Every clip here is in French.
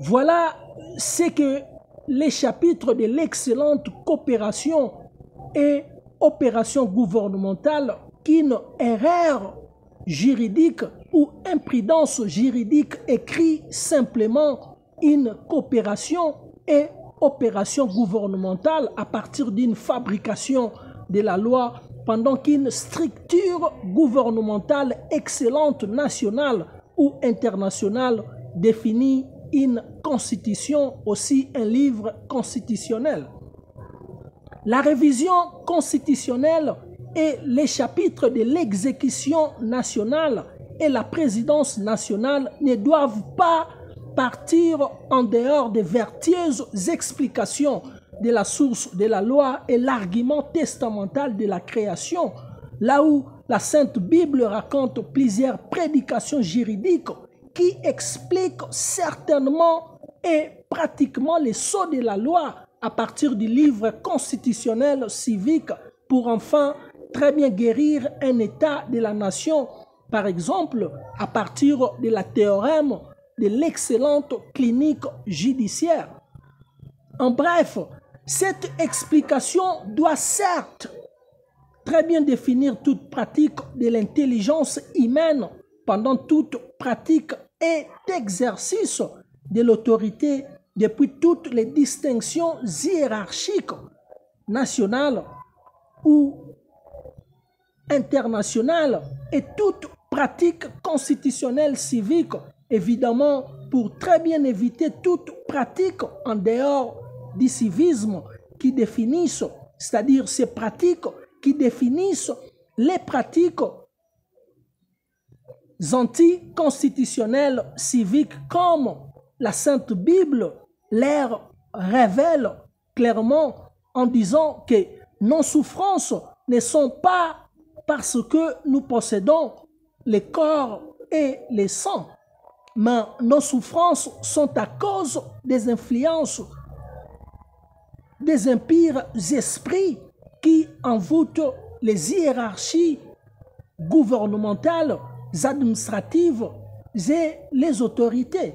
Voilà ce que les chapitres de l'excellente coopération et opération gouvernementale qu'une erreur juridique ou imprudence juridique écrit simplement une coopération et opération gouvernementale à partir d'une fabrication de la loi, pendant qu'une structure gouvernementale excellente nationale ou internationale définit une constitution, aussi un livre constitutionnel. La révision constitutionnelle et les chapitres de l'exécution nationale et la présidence nationale ne doivent pas partir en dehors des vertueuses explications de la source de la loi et l'argument testamental de la création, là où la Sainte Bible raconte plusieurs prédications juridiques qui expliquent certainement et pratiquement les sceaux de la loi à partir du livre constitutionnel civique pour enfin très bien guérir un état de la nation, par exemple à partir de la théorème de l'excellente clinique judiciaire. En bref, cette explication doit certes très bien définir toute pratique de l'intelligence humaine pendant toute pratique et exercice de l'autorité depuis toutes les distinctions hiérarchiques nationales ou internationales et toute pratique constitutionnelle civique, évidemment pour très bien éviter toute pratique en dehors du civisme qui définissent, c'est-à-dire ces pratiques qui définissent les pratiques anticonstitutionnelles civiques comme la Sainte Bible leur révèle clairement en disant que nos souffrances ne sont pas parce que nous possédons les corps et les sangs, mais nos souffrances sont à cause des influences des impires esprits qui envoûtent les hiérarchies gouvernementales, administratives et les autorités.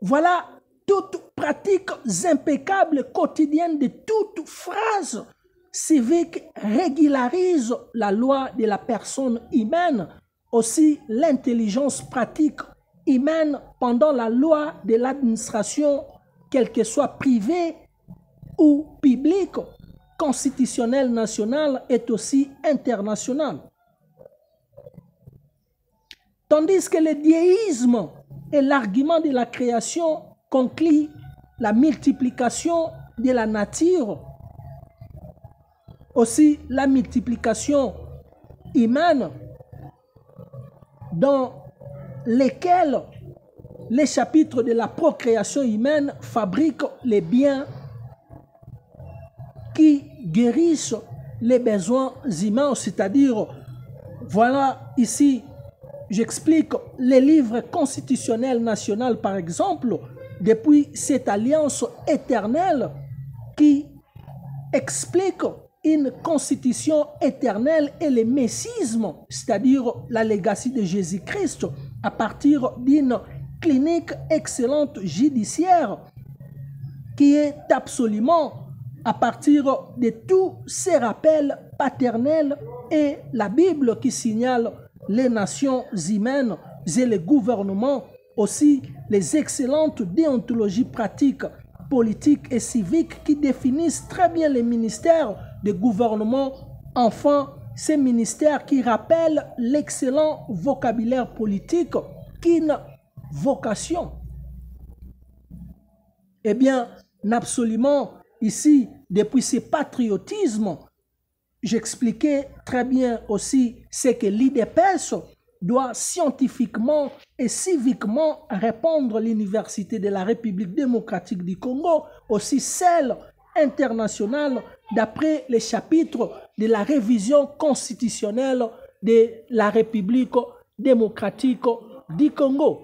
Voilà toute pratique impeccable quotidienne de toute phrase civique régularise la loi de la personne humaine, aussi l'intelligence pratique humaine pendant la loi de l'administration, quelle que soit privée ou publique, constitutionnelle nationale est aussi internationale. Tandis que le déisme et l'argument de la création concluent la multiplication de la nature, aussi la multiplication humaine, dans lesquels les chapitres de la procréation humaine fabriquent les biens qui guérissent les besoins humains, c'est-à-dire, voilà ici, j'explique les livres constitutionnels nationaux par exemple, depuis cette alliance éternelle qui explique une constitution éternelle et le messisme, c'est-à-dire la légatie de Jésus-Christ à partir d'une clinique excellente judiciaire qui est absolument à partir de tous ces rappels paternels et la Bible qui signale les nations humaines et les gouvernements, aussi les excellentes déontologies pratiques, politiques et civiques qui définissent très bien les ministères de gouvernement, enfin ces ministères qui rappellent l'excellent vocabulaire politique qu'une vocation. Eh bien, absolument, ici, depuis ce patriotisme, j'expliquais très bien aussi ce que l'IDPS doit scientifiquement et civiquement répondre à l'Université de la République démocratique du Congo, aussi celle internationale d'après les chapitres de la révision constitutionnelle de la République démocratique du Congo.